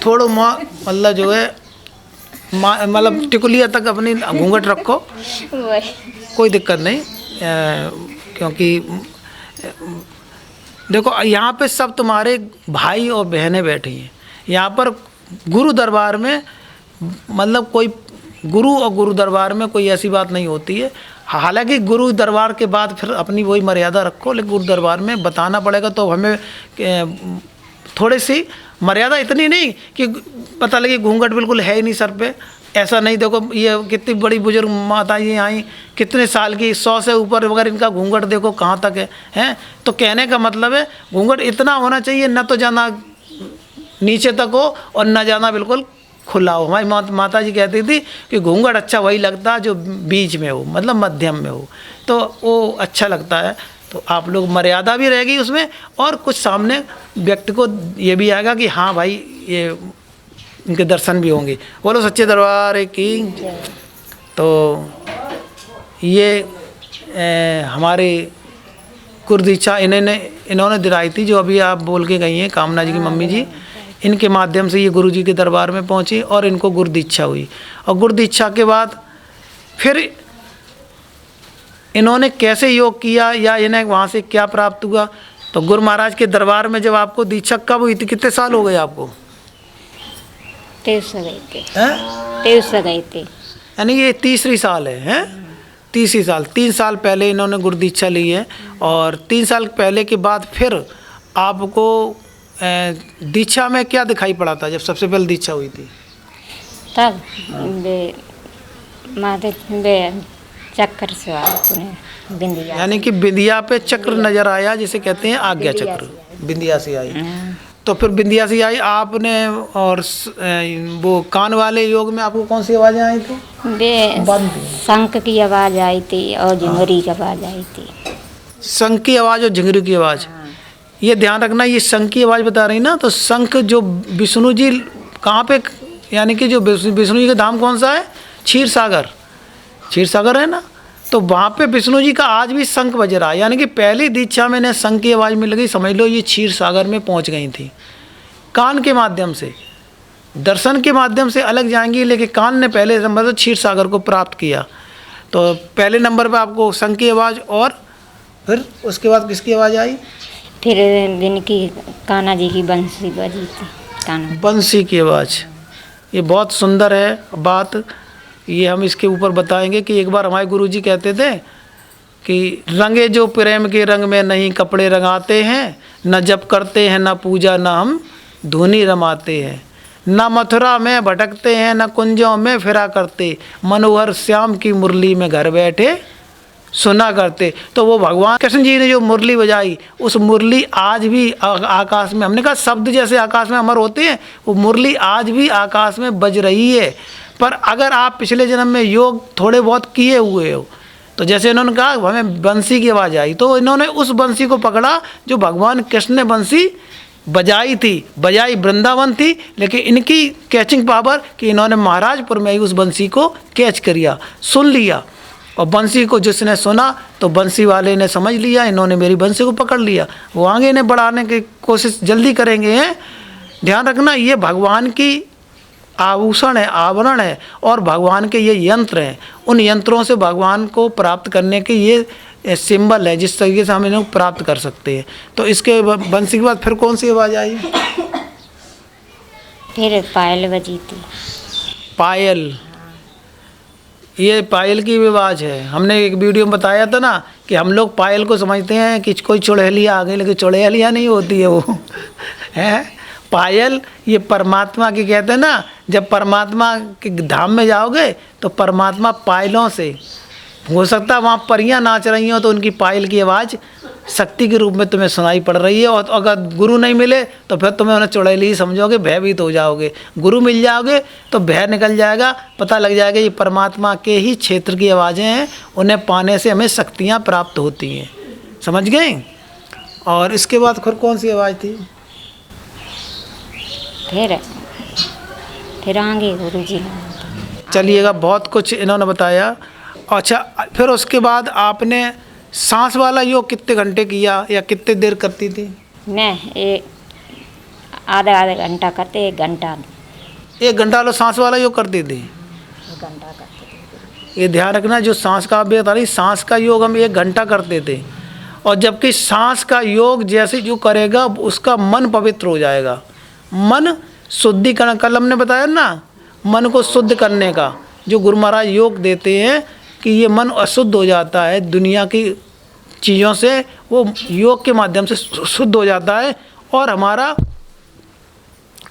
थोड़ा मतलब जो है मतलब टिकुलिया तक अपनी घूंघट रखो, कोई दिक्कत नहीं। क्योंकि देखो यहाँ पे सब तुम्हारे भाई और बहनें बैठी हैं। यहाँ पर गुरु दरबार में मतलब कोई गुरु और गुरु दरबार में कोई ऐसी बात नहीं होती है। हालांकि गुरु दरबार के बाद फिर अपनी वही मर्यादा रखो, लेकिन गुरु दरबार में बताना पड़ेगा। तो हमें थोड़ी सी मर्यादा, इतनी नहीं कि पता लगे घूंघट बिल्कुल है ही नहीं सर पे, ऐसा नहीं। देखो ये कितनी बड़ी बुजुर्ग माता जी आई, कितने साल की, 100 से ऊपर, मगर इनका घूंघट देखो कहाँ तक है, हैं। तो कहने का मतलब है घूंघट इतना होना चाहिए, न तो ज़्यादा नीचे तक हो और न ज़्यादा बिल्कुल खुला हो। हमारी माता जी कहती थी कि घूंघट अच्छा वही लगता है जो बीच में हो, मतलब मध्यम में हो, तो वो अच्छा लगता है। तो आप लोग मर्यादा भी रहेगी उसमें, और कुछ सामने व्यक्ति को ये भी आएगा कि हाँ भाई ये इनके दर्शन भी होंगे। बोलो सच्चे दरबार की। तो ये हमारे गुरदीक्षा इन्होंने दिलाई थी, जो अभी आप बोल के गई हैं, कामना जी की मम्मी जी। इनके माध्यम से ये गुरु जी के दरबार में पहुंची और इनको गुरदीक्षा हुई। और गुरदीक्षा के बाद फिर इन्होंने कैसे योग किया या इन्हें वहाँ से क्या प्राप्त हुआ, तो गुरु महाराज के दरबार में जब आपको दीक्षा कब हुई थी, कितने साल हो गए आपको? 23 गए थे। 23 गए थे, यानी ये तीसरी साल है, तीसरी साल। 3 साल पहले इन्होंने गुरदीक्षा ली है, और 3 साल पहले के बाद फिर आपको दीक्षा में क्या दिखाई पड़ा था जब सबसे पहले दीक्षा हुई थी? तब महादेव चक्कर से बिंदिया, यानी कि बिंदिया पे चक्र नजर आया, जिसे कहते हैं आज्ञा चक्र, बिंदिया से आई। तो फिर बिंदिया से आई आपने, और वो कान वाले योग में आपको कौन सी आवाज़ें आई थी? शंख की आवाज़ आई थी और झिंगुरी की आवाज़ आई थी। शंख की आवाज़ और झिंगुरी की आवाज़, ये ध्यान रखना, ये शंख की आवाज़ बता रही ना। तो शंख जो विष्णु जी कहाँ पे, यानी कि जो विष्णु जी का धाम कौन सा है? क्षीर सागर, क्षीर सागर है ना। तो वहाँ पे विष्णु जी का आज भी शंख बज रहा है। यानी कि पहली दीक्षा में इन्हें शंख की आवाज़ मिल गई, समझ लो ये क्षीर सागर में पहुँच गई थी। कान के माध्यम से, दर्शन के माध्यम से अलग जाएंगी, लेकिन कान ने पहले नंबर पर क्षीर सागर को प्राप्त किया। तो पहले नंबर पर आपको शंख की आवाज़, और फिर उसके बाद किसकी आवाज़ आई? फिर दिन की कान्हा जी की बंसी बजी थी, कान्हा बंसी की आवाज़। ये बहुत सुंदर है बात, ये हम इसके ऊपर बताएंगे कि एक बार हमारे गुरुजी कहते थे कि रंगे जो प्रेम के रंग में नहीं कपड़े रंगाते हैं, न जप करते हैं न पूजा न हम धुनी रमाते हैं, न मथुरा में भटकते हैं न कुंजों में फिरा करते, मनोहर श्याम की मुरली में घर बैठे सुना करते। तो वो भगवान कृष्ण जी ने जो मुरली बजाई, उस मुरली आज भी आकाश में, हमने कहा शब्द जैसे आकाश में अमर होते हैं, वो मुरली आज भी आकाश में बज रही है। पर अगर आप पिछले जन्म में योग थोड़े बहुत किए हुए हो, तो जैसे इन्होंने कहा हमें बंसी की आवाज़ आई, तो इन्होंने उस बंसी को पकड़ा जो भगवान कृष्ण ने बंसी बजाई थी। बजाई वृंदावन थी, लेकिन इनकी कैचिंग पावर कि इन्होंने महाराजपुर में ही उस बंसी को कैच करिया, सुन लिया। और बंसी को जिसने सुना तो बंसी वाले ने समझ लिया, इन्होंने मेरी बंसी को पकड़ लिया। वो आगे इन्हें बढ़ाने की कोशिश जल्दी करेंगे, हैं। ध्यान रखना, ये भगवान की आभूषण है, आवरण है, और भगवान के ये यंत्र हैं। उन यंत्रों से भगवान को प्राप्त करने के ये सिंबल है, जिस तरीके से हम इन्हें प्राप्त कर सकते हैं। तो इसके बंसी के बाद फिर कौन सी आवाज़ आई? फिर पायल बजी थी। पायल, ये पायल की भी आवाज़ है। हमने एक वीडियो में बताया था ना कि हम लोग पायल को समझते हैं कि कोई चुड़ैलिया आ गई, लेकिन चुड़ैलिया नहीं होती है वो, है पायल। ये परमात्मा की कहते हैं ना, जब परमात्मा के धाम में जाओगे तो परमात्मा पायलों से, हो सकता है वहाँ परियां नाच रही हो तो उनकी पायल की आवाज़ शक्ति के रूप में तुम्हें सुनाई पड़ रही है। और अगर गुरु नहीं मिले तो फिर तुम्हें उन्हें चुड़ैली ही समझोगे, भयभीत हो जाओगे। गुरु मिल जाओगे तो भय निकल जाएगा, पता लग जाएगा ये परमात्मा के ही क्षेत्र की आवाज़ें हैं, उन्हें पाने से हमें शक्तियाँ प्राप्त होती हैं। समझ गए? और इसके बाद फिर कौन सी आवाज़ थी? फिर आगे गुरु जी। चलिएगा, बहुत कुछ इन्होंने बताया। अच्छा, फिर उसके बाद आपने सांस वाला योग कितने घंटे किया या कितने देर करती थी? मैं आधा आधा घंटा करते, 1 घंटा। 1 घंटा वाला सांस वाला योग करते थे। 1 घंटा करते। ये ध्यान रखना, जो सांस का आप बता रही, सांस का योग हम 1 घंटा करते थे, और जबकि सांस का योग जैसे जो करेगा उसका मन पवित्र हो जाएगा। मन शुद्धिकरण, कल हमने बताया ना, मन को शुद्ध करने का जो गुरु महाराज योग देते हैं कि ये मन अशुद्ध हो जाता है दुनिया की चीज़ों से, वो योग के माध्यम से शुद्ध हो जाता है और हमारा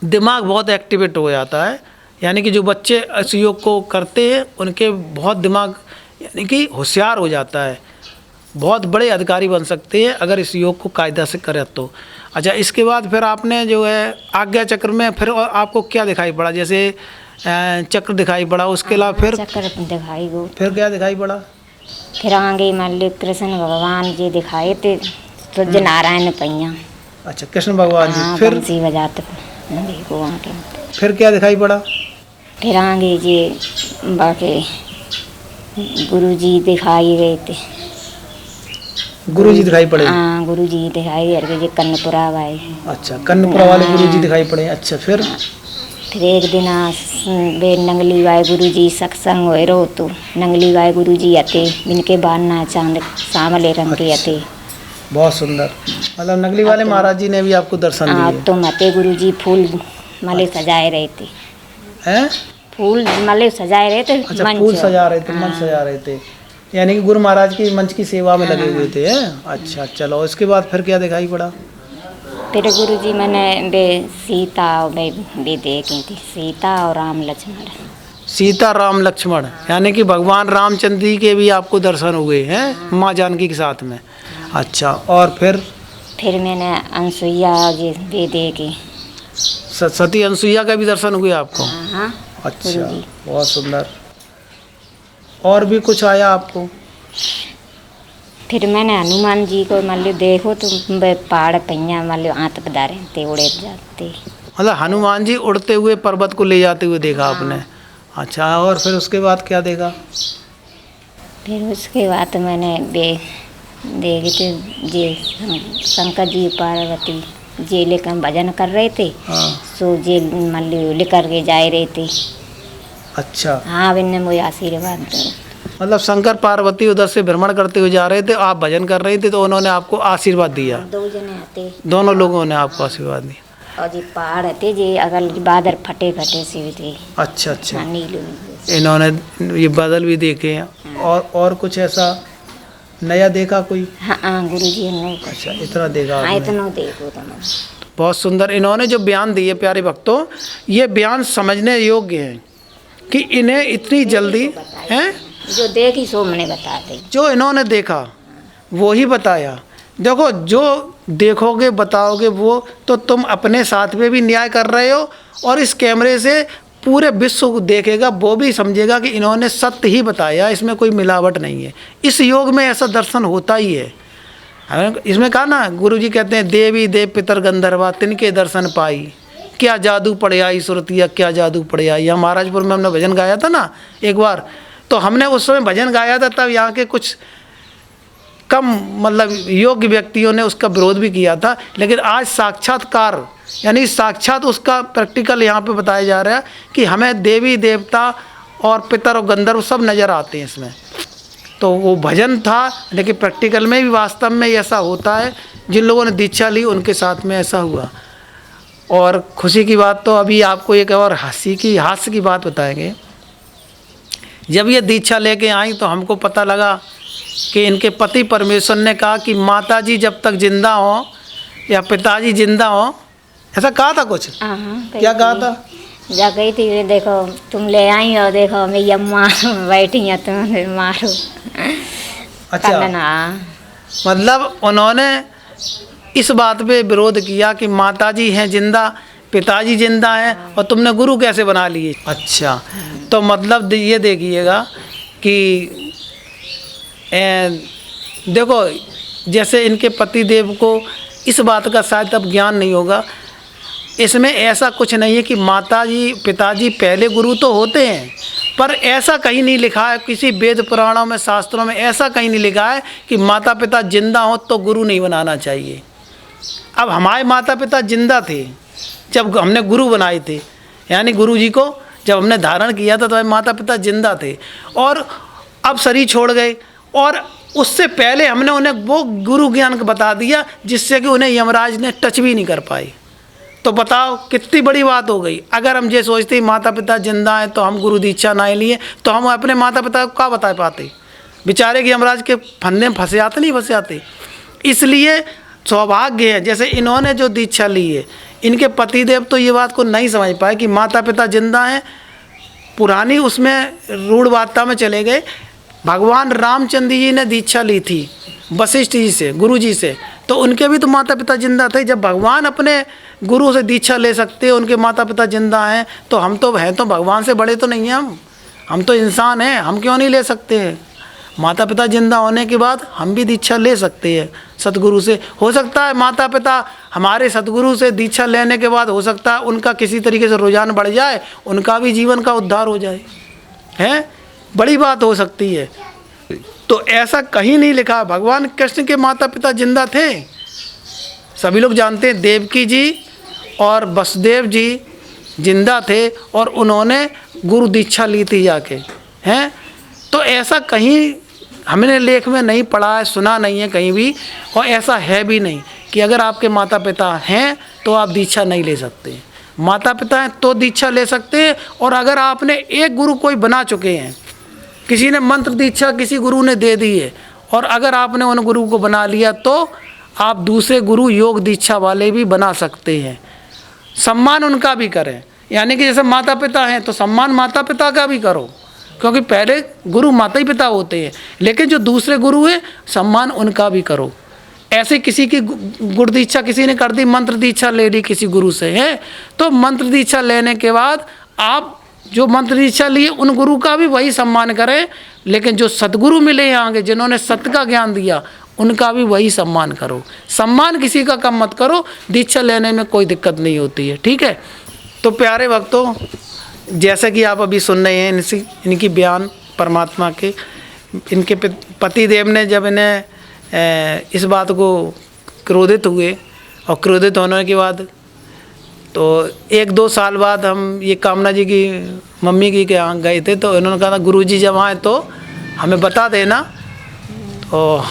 दिमाग बहुत एक्टिवेट हो जाता है। यानी कि जो बच्चे इस योग को करते हैं उनके बहुत दिमाग यानी कि होशियार हो जाता है, बहुत बड़े अधिकारी बन सकते हैं अगर इस योग को कायदा से करें तो। अच्छा, इसके बाद फिर आपने जो है आज्ञा चक्र में फिर आपको क्या दिखाई पड़ा? जैसे चक्र दिखाई पड़ा, उसके अलावा फिर चक्र दिखाई गो। फिर क्या दिखाई पड़ा? फिर आगे मान लो कृष्ण भगवान जी दिखाए थे, सूर्य नारायण पैया। अच्छा, कृष्ण भगवान जी। हाँ, फिर बंसी बजाते देखो आगे। फिर क्या दिखाई पड़ा? फिर आगे जी बाकी गुरु जी दिखाई गए थे। गुरु जी दिखाई पड़े? हाँ, गुरु जी दिखाई दे, कन्नपुरा भाई। अच्छा, कन्नपुरा वाले गुरु जी दिखाई पड़े। अच्छा, फिर एक दिन बे नंगली बाई गुरु जी सत्संग हो रो, तो नंगली बाई गुरु जी आते, इनके बान्ना चांद सांवले रंग के आते। बहुत सुंदर, मतलब नगली वाले महाराज जी ने भी आपको दर्शन दिए? तो मते गुरु जी फूल माले सजाए रहे थे। हैं? फूल माले सजाए रहे थे। अच्छा, फूल सजा रहे थे, मंच सजा रहे थे, यानी कि गुरु महाराज की मंच की सेवा में लगे हुए थे। अच्छा, चलो इसके बाद फिर क्या दिखाई पड़ा? फिर गुरु जी मैंने बे सीता और बे देखी थी, सीता और राम लक्ष्मण। सीता राम लक्ष्मण, यानी कि भगवान रामचंद्र जी के भी आपको दर्शन हुए हैं माँ जानकी के साथ में। अच्छा, और फिर मैंने अनसुईया जी बे देखी। सती अनसुईया का भी दर्शन हुए आपको? हाँ। अच्छा, बहुत सुंदर। और भी कुछ आया आपको? फिर मैंने हनुमान जी को मान लो देखो तो पहाड़ पैया मान लो आंत पधारे थे, उड़े जाते। मतलब हनुमान जी उड़ते हुए पर्वत को ले जाते हुए देखा आपने? अच्छा, और फिर उसके बाद क्या देखा? फिर उसके बाद मैंने देखी थे जे शंकर जी पार्वती जे लेकर भजन कर रहे थे। हाँ। सो जे मान लो लेकर के जा रहे थे। अच्छा। हाँ, इनने मुझे आशीर्वाद दो। मतलब शंकर पार्वती उधर से भ्रमण करते हुए जा रहे थे, आप भजन कर रहे थे, तो उन्होंने आपको आशीर्वाद दिया? 2 जने आते, दोनों लोगों ने आपको आशीर्वाद दिया। और जी पहाड़ थे जे अगल बादल फटे फटे से थे। अच्छा अच्छा, नीलू इन्होंने ये बादल भी देखे हैं। और कुछ ऐसा नया देखा कोई? हाँ, गुरु जी ने। अच्छा, इतना देखा आपने? इतना देखो तुम। बहुत सुंदर। इन्होंने जो बयान दिए प्यारे भक्तों, ये बयान समझने योग्य हैं कि इन्हें इतनी जल्दी हैं, जो देखी सो मैंने बता दी। जो इन्होंने देखा वो ही बताया। देखो, जो देखोगे बताओगे वो तो तुम अपने साथ में भी न्याय कर रहे हो, और इस कैमरे से पूरे विश्व को देखेगा, वो भी समझेगा कि इन्होंने सत्य ही बताया, इसमें कोई मिलावट नहीं है। इस योग में ऐसा दर्शन होता ही है। इसमें कहा ना, गुरुजी कहते हैं देवी देव पितर गंधर्वा तिनके दर्शन पाई, क्या जादू पड़ आई सुरतिया, क्या जादू पड़ आई। यहाँ महाराजपुर में हमने भजन गाया था ना एक बार, तो हमने उस समय भजन गाया था, तब यहाँ के कुछ कम मतलब योग्य व्यक्तियों ने उसका विरोध भी किया था, लेकिन आज साक्षात्कार यानी साक्षात उसका प्रैक्टिकल यहाँ पे बताया जा रहा है कि हमें देवी देवता और पितर और गंधर्व सब नज़र आते हैं इसमें। तो वो भजन था, लेकिन प्रैक्टिकल में भी वास्तव में ऐसा होता है। जिन लोगों ने दीक्षा ली उनके साथ में ऐसा हुआ। और खुशी की बात तो अभी आपको एक और हास्य की बात बताएंगे। जब ये दीक्षा लेके आई तो हमको पता लगा कि इनके पति परमेश्वर ने कहा कि माताजी जब तक जिंदा हो या पिताजी जिंदा हो, ऐसा कहा था कुछ? क्या कहा था? जा गई थी, देखो तुम ले आई हो, देखो मेरी अम्मा बैठी है, तुम मारो। अच्छा, मतलब उन्होंने इस बात पे विरोध किया कि माताजी हैं जिंदा, पिताजी जिंदा हैं, और तुमने गुरु कैसे बना लिए? अच्छा, तो मतलब ये देखिएगा कि देखो, जैसे इनके पति देव को इस बात का शायद अब ज्ञान नहीं होगा। इसमें ऐसा कुछ नहीं है कि माताजी पिताजी पहले गुरु तो होते हैं, पर ऐसा कहीं नहीं लिखा है, किसी वेद पुराणों में शास्त्रों में ऐसा कहीं नहीं लिखा है कि माता पिता जिंदा हो तो गुरु नहीं बनाना चाहिए। अब हमारे माता पिता जिंदा थे, जब हमने गुरु बनाए थे, यानी गुरु जी को जब हमने धारण किया था तो हमारे माता पिता जिंदा थे और अब शरीर छोड़ गए, और उससे पहले हमने उन्हें वो गुरु ज्ञान को बता दिया जिससे कि उन्हें यमराज ने टच भी नहीं कर पाए। तो बताओ कितनी बड़ी बात हो गई। अगर हम ये सोचते माता पिता जिंदा हैं तो हम गुरु दीक्षा ना लिए तो हम अपने माता पिता को क्या बता पाते, बेचारे कि यमराज के फंदे में फंसे आते नहीं फंसे आते। इसलिए सौभाग्य है जैसे इन्होंने जो दीक्षा ली है, इनके पतिदेव तो ये बात को नहीं समझ पाए कि माता पिता जिंदा हैं, पुरानी उसमें रूढ़वादिता में चले गए। भगवान रामचंद्र जी ने दीक्षा ली थी वशिष्ठ जी से, गुरु जी से, तो उनके भी तो माता पिता जिंदा थे। जब भगवान अपने गुरु से दीक्षा ले सकते हैं, उनके माता पिता जिंदा हैं, तो हम तो हैं तो भगवान से बड़े तो नहीं हैं, हम तो इंसान हैं, हम क्यों नहीं ले सकते हैं। माता पिता जिंदा होने के बाद हम भी दीक्षा ले सकते हैं सतगुरु से। हो सकता है माता पिता हमारे सतगुरु से दीक्षा लेने के बाद हो सकता है उनका किसी तरीके से रुझान बढ़ जाए, उनका भी जीवन का उद्धार हो जाए, हैं, बड़ी बात हो सकती है। तो ऐसा कहीं नहीं लिखा। भगवान कृष्ण के माता पिता जिंदा थे, सभी लोग जानते हैं, देवकी जी और वसुदेव जी जिंदा थे और उन्होंने गुरु दीक्षा ली थी जाके, हैं। तो ऐसा कहीं हमने लेख में नहीं पढ़ा है, सुना नहीं है कहीं भी, और ऐसा है भी नहीं कि अगर आपके माता पिता हैं तो आप दीक्षा नहीं ले सकते। माता पिता हैं तो दीक्षा ले सकते हैं। और अगर आपने एक गुरु कोई बना चुके हैं, किसी ने मंत्र दीक्षा किसी गुरु ने दे दी है, और अगर आपने उन गुरु को बना लिया तो आप दूसरे गुरु योग दीक्षा वाले भी बना सकते हैं। सम्मान उनका भी करें, यानी कि जैसे माता पिता हैं तो सम्मान माता पिता का भी करो, क्योंकि पहले गुरु माता ही पिता होते हैं, लेकिन जो दूसरे गुरु हैं सम्मान उनका भी करो। ऐसे किसी की गुरु दीक्षा किसी ने कर दी, मंत्र दीक्षा ले ली किसी गुरु से, है, तो मंत्र दीक्षा लेने के बाद आप जो मंत्र दीक्षा लिए उन गुरु का भी वही सम्मान करें, लेकिन जो सतगुरु मिले हैं आगे जिन्होंने सत्य का ज्ञान दिया उनका भी वही सम्मान करो। सम्मान किसी का कम मत करो, दीक्षा लेने में कोई दिक्कत नहीं होती है, ठीक है। तो प्यारे भक्तों, जैसे कि आप अभी सुन रहे हैं इनकी बयान परमात्मा के, इनके पति देव ने जब इन्हें इस बात को क्रोधित हुए, और क्रोधित होने के बाद तो 1-2 साल बाद हम ये कामना जी की मम्मी की के यहाँ गए थे, तो इन्होंने कहा था गुरुजी जब आए तो हमें बता देना। तो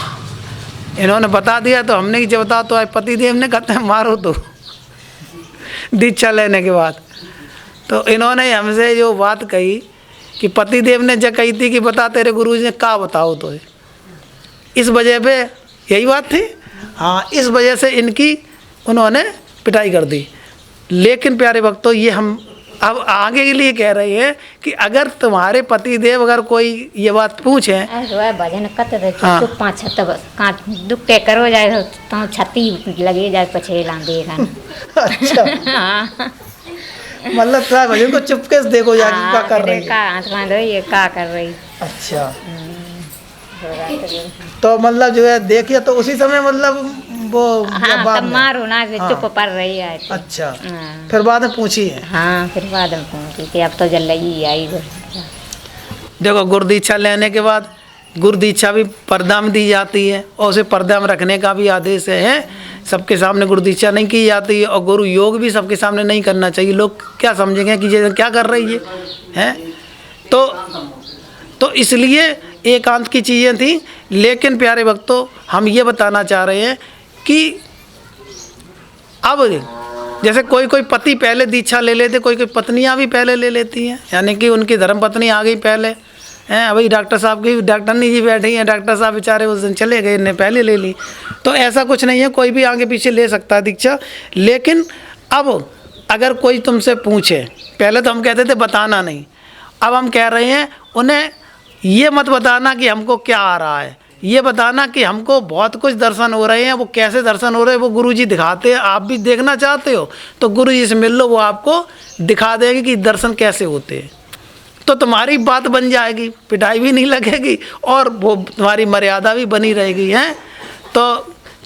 इन्होंने बता दिया, तो हमने जब बता तो पति देव ने कहते हैं मारो तो दीक्षा लेने के बाद। तो इन्होंने हमसे जो बात कही कि पति देव ने जब कही थी कि बता तेरे गुरुजी ने कहा बताओ, तो इस वजह पे यही बात थी, हाँ, इस वजह से इनकी उन्होंने पिटाई कर दी। लेकिन प्यारे भक्तों, ये हम अब आगे के लिए कह रहे हैं कि अगर तुम्हारे पति देव अगर कोई ये बात पूछे, भजन चुप 5 काट दुख के करो जाए तो छाती लगे जाए पछे लांदेगा। अच्छा, मतलब क्या भजन को चुपके से देखो जाके क्या कर रही है, क्या कर रही। अच्छा, तो मतलब जो है देखिए तो उसी समय मतलब वो हाँ, मारो ना चुप पर रही है। अच्छा, फिर बाद में पूछी है। हाँ, फिर बाद में पूछी कि अब तो जल ही आई। देखो, गुरु दीक्षा लेने के बाद गुरु दीक्षा भी पर्दा में दी जाती है, और उसे पर्दा में रखने का भी आदेश है। सबके सामने गुरु दीक्षा नहीं की जाती है, और गुरु योग भी सबके सामने नहीं करना चाहिए। लोग क्या समझेंगे कि ये क्या कर रही है। तो इसलिए एकांत की चीज़ें थी। लेकिन प्यारे भक्तों, हम ये बताना चाह रहे हैं कि अब जैसे कोई कोई पति पहले दीक्षा ले लेते, कोई कोई पत्नियां भी पहले ले लेती हैं, यानी कि उनकी धर्म पत्नी आ गई पहले, हैं। अभी डॉक्टर साहब की डॉक्टरनी जी बैठी हैं, डॉक्टर साहब बेचारे उस दिन चले गए, इन्हें पहले ले ली। तो ऐसा कुछ नहीं है, कोई भी आगे पीछे ले सकता है दीक्षा। लेकिन अब अगर कोई तुमसे पूछे, पहले तो हम कहते थे बताना नहीं, अब हम कह रहे हैं उन्हें ये मत बताना कि हमको क्या आ रहा है, ये बताना कि हमको बहुत कुछ दर्शन हो रहे हैं। वो कैसे दर्शन हो रहे हैं वो गुरुजी दिखाते हैं। आप भी देखना चाहते हो तो गुरुजी से मिल लो, वो आपको दिखा देंगे कि दर्शन कैसे होते हैं। तो तुम्हारी बात बन जाएगी, पिटाई भी नहीं लगेगी, और वो तुम्हारी मर्यादा भी बनी रहेगी, हैं। तो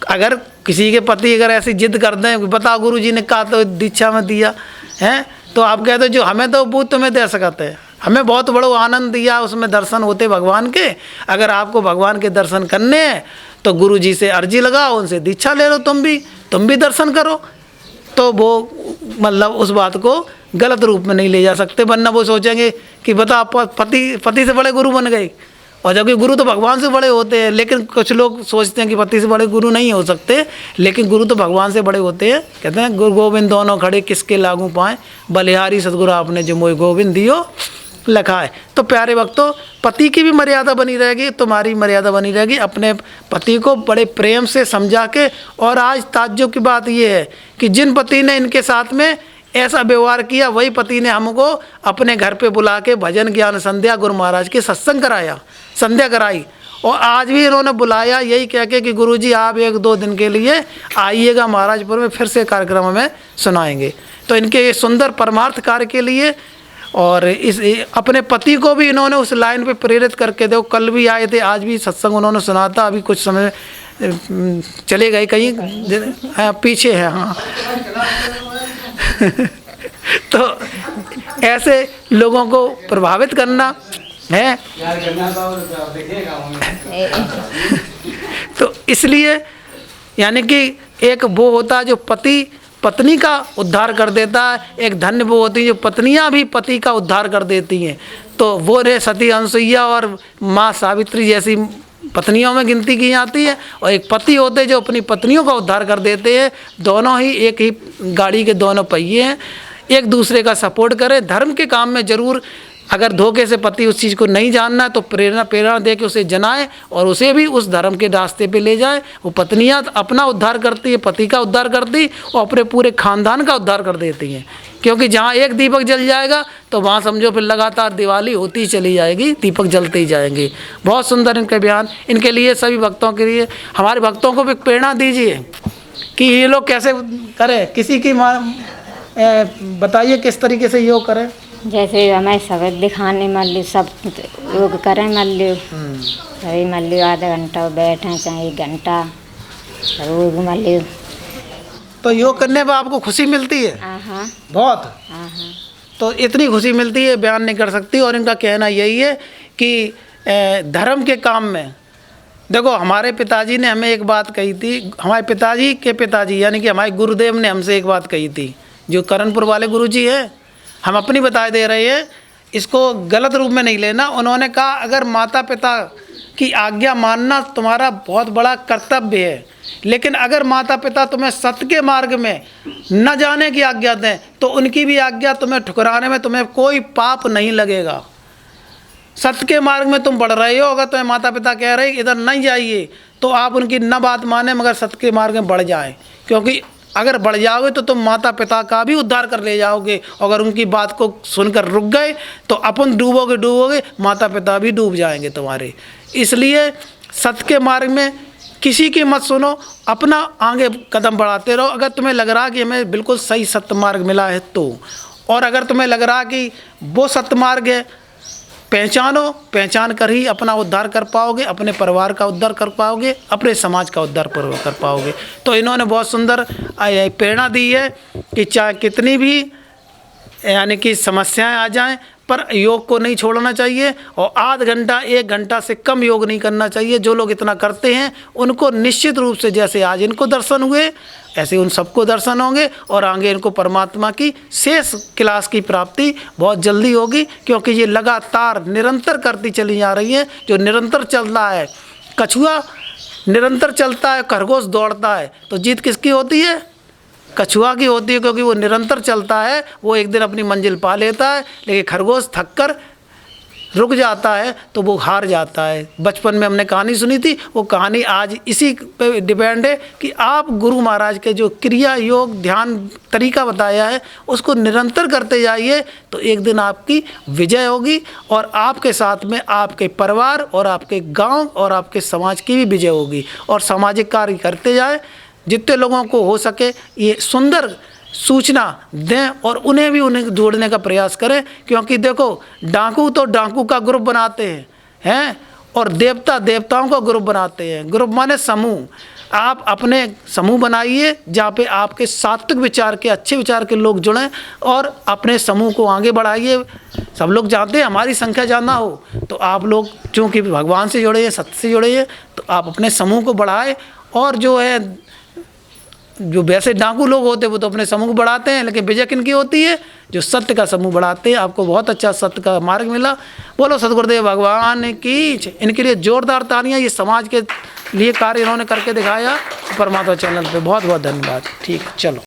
अगर किसी के पति अगर ऐसी जिद कर दें, बताओ गुरुजी ने कहा तो दीक्षा में दिया है, तो आप कहते हो जो हमें तो वो तुम्हें दे सकते हैं, हमें बहुत बड़ा आनंद दिया, उसमें दर्शन होते भगवान के। अगर आपको भगवान के दर्शन करने हैं तो गुरुजी से अर्जी लगाओ, उनसे दीक्षा ले लो, तुम भी दर्शन करो, तो वो मतलब उस बात को गलत रूप में नहीं ले जा सकते, वरना वो सोचेंगे कि बता आप पति से बड़े गुरु बन गए, और जबकि गुरु तो भगवान से बड़े होते हैं। लेकिन कुछ लोग सोचते हैं कि पति से बड़े गुरु नहीं हो सकते, लेकिन गुरु तो भगवान से बड़े होते हैं। कहते हैं गुरु गोविंद दोनों खड़े किसके लागू पाएँ, बलिहारी सतगुरु आपने जो मोहि गोविंद दियो लिखा है। तो प्यारे भक्तों, पति की भी मर्यादा बनी रहेगी, तुम्हारी मर्यादा बनी रहेगी। अपने पति को बड़े प्रेम से समझा के, और आज ताज्जुब की बात यह है कि जिन पति ने इनके साथ में ऐसा व्यवहार किया, वही पति ने हमको अपने घर पे बुला के भजन ज्ञान संध्या गुरु महाराज के सत्संग कराया, संध्या कराई। और आज भी इन्होंने बुलाया यही कह के कि गुरुजी आप 1-2 दिन के लिए आइएगा महाराजपुर में, फिर से कार्यक्रम में सुनाएंगे। तो इनके ये सुंदर परमार्थ कार्य के लिए, और इस अपने पति को भी इन्होंने उस लाइन पे प्रेरित करके दो। कल भी आए थे, आज भी सत्संग उन्होंने सुना था, अभी कुछ समय चले गए कहीं, हाँ पीछे है, हाँ तो ऐसे लोगों को प्रभावित करना है। तो इसलिए यानी कि एक वो होता है जो पति पत्नी का उद्धार कर देता है, एक धन्य वो होती है जो पत्नियां भी पति का उद्धार कर देती हैं। तो वो रे सती अनुसुईया और माँ सावित्री जैसी पत्नियों में गिनती की जाती है, और एक पति होते हैं जो अपनी पत्नियों का उद्धार कर देते हैं। दोनों ही एक ही गाड़ी के दोनों पहिए हैं, एक दूसरे का सपोर्ट करें। धर्म के काम में ज़रूर, अगर धोखे से पति उस चीज़ को नहीं जानना तो प्रेरणा दे के उसे जनाए और उसे भी उस धर्म के रास्ते पे ले जाए। वो पत्नियां अपना उद्धार करती है, पति का उद्धार करती, और अपने पूरे खानदान का उद्धार कर देती हैं। क्योंकि जहाँ एक दीपक जल जाएगा तो वहाँ समझो फिर लगातार दिवाली होती चली जाएगी, दीपक जलते ही जाएंगे। बहुत सुंदर इनके बयान। इनके लिए, सभी भक्तों के लिए, हमारे भक्तों को भी प्रेरणा दीजिए कि ये लोग कैसे करें। किसी की बताइए किस तरीके से योग करें। जैसे हमें सब दिखाने मान लो, सब योग करें मान लो, सभी मान लो आधा घंटा बैठें चाहे 1 घंटा योग मान लो। तो योग करने में आपको खुशी मिलती है? हाँ बहुत। हाँ। तो इतनी खुशी मिलती है बयान नहीं कर सकती। और इनका कहना यही है कि धर्म के काम में देखो, हमारे पिताजी ने हमें एक बात कही थी, हमारे पिताजी के पिताजी यानी कि हमारे गुरुदेव ने हमसे एक बात कही थी, जो करणपुर वाले गुरुजी है, हम अपनी बताए दे रहे हैं, इसको गलत रूप में नहीं लेना। उन्होंने कहा अगर माता पिता की आज्ञा मानना तुम्हारा बहुत बड़ा कर्तव्य है, लेकिन अगर माता पिता तुम्हें सत्य के मार्ग में न जाने की आज्ञा दें तो उनकी भी आज्ञा तुम्हें ठुकराने में तुम्हें कोई पाप नहीं लगेगा। सत्य के मार्ग में तुम बढ़ रहे हो, अगर तुम्हें माता पिता कह रहे इधर नहीं जाइए तो आप उनकी न बात माने मगर सत्य के मार्ग में बढ़ जाएं, क्योंकि अगर बढ़ जाओगे तो तुम माता पिता का भी उद्धार कर ले जाओगे। अगर उनकी बात को सुनकर रुक गए तो अपन डूबोगे, माता पिता भी डूब जाएंगे तुम्हारे। इसलिए सत्य के मार्ग में किसी की मत सुनो, अपना आगे कदम बढ़ाते रहो। अगर तुम्हें लग रहा कि हमें बिल्कुल सही सत्य मार्ग मिला है तो, और अगर तुम्हें लग रहा कि वो सत्य मार्ग है, पहचान कर ही अपना उद्धार कर पाओगे, अपने परिवार का उद्धार कर पाओगे, अपने समाज का उद्धार कर पाओगे। तो इन्होंने बहुत सुंदर प्रेरणा दी है कि चाहे कितनी भी यानी कि समस्याएं आ जाएं, पर योग को नहीं छोड़ना चाहिए, और आध घंटा 1 घंटा से कम योग नहीं करना चाहिए। जो लोग इतना करते हैं उनको निश्चित रूप से जैसे आज इनको दर्शन हुए ऐसे उन सबको दर्शन होंगे, और आगे इनको परमात्मा की शेष क्लास की प्राप्ति बहुत जल्दी होगी, क्योंकि ये लगातार निरंतर करती चली जा रही है। जो निरंतर चल रहा है, कछुआ निरंतर चलता है, खरगोश दौड़ता है, तो जीत किसकी होती है? कछुआ की होती है, क्योंकि वो निरंतर चलता है, वो एक दिन अपनी मंजिल पा लेता है। लेकिन खरगोश थककर रुक जाता है तो वो हार जाता है। बचपन में हमने कहानी सुनी थी, वो कहानी आज इसी पे डिपेंड है कि आप गुरु महाराज के जो क्रिया योग ध्यान तरीका बताया है उसको निरंतर करते जाइए, तो एक दिन आपकी विजय होगी, और आपके साथ में आपके परिवार और आपके गांव और आपके समाज की भी विजय होगी। और सामाजिक कार्य करते जाए, जितने लोगों को हो सके ये सुंदर सूचना दें और उन्हें जोड़ने का प्रयास करें। क्योंकि देखो, डाकू तो डाकू का ग्रुप बनाते हैं और देवता देवताओं का ग्रुप बनाते हैं। ग्रुप माने समूह। आप अपने समूह बनाइए जहाँ पे आपके सात्विक विचार के, अच्छे विचार के लोग जुड़ें, और अपने समूह को आगे बढ़ाइए। सब लोग चाहते हैं हमारी संख्या ज़्यादा हो, तो आप लोग चूँकि भगवान से जुड़े हैं, सत्य से जुड़े हैं, तो आप अपने समूह को बढ़ाएं। और जो है जो वैसे डाकू लोग होते हैं वो तो अपने समूह बढ़ाते हैं, लेकिन विजय किनकी होती है? जो सत्य का समूह बढ़ाते हैं। आपको बहुत अच्छा सत्य का मार्ग मिला। बोलो सद्गुरुदेव भगवान की जय। इनके लिए जोरदार तालियां। ये समाज के लिए कार्य इन्होंने करके दिखाया परमात्मा चैनल पे। बहुत बहुत धन्यवाद। ठीक है, चलो।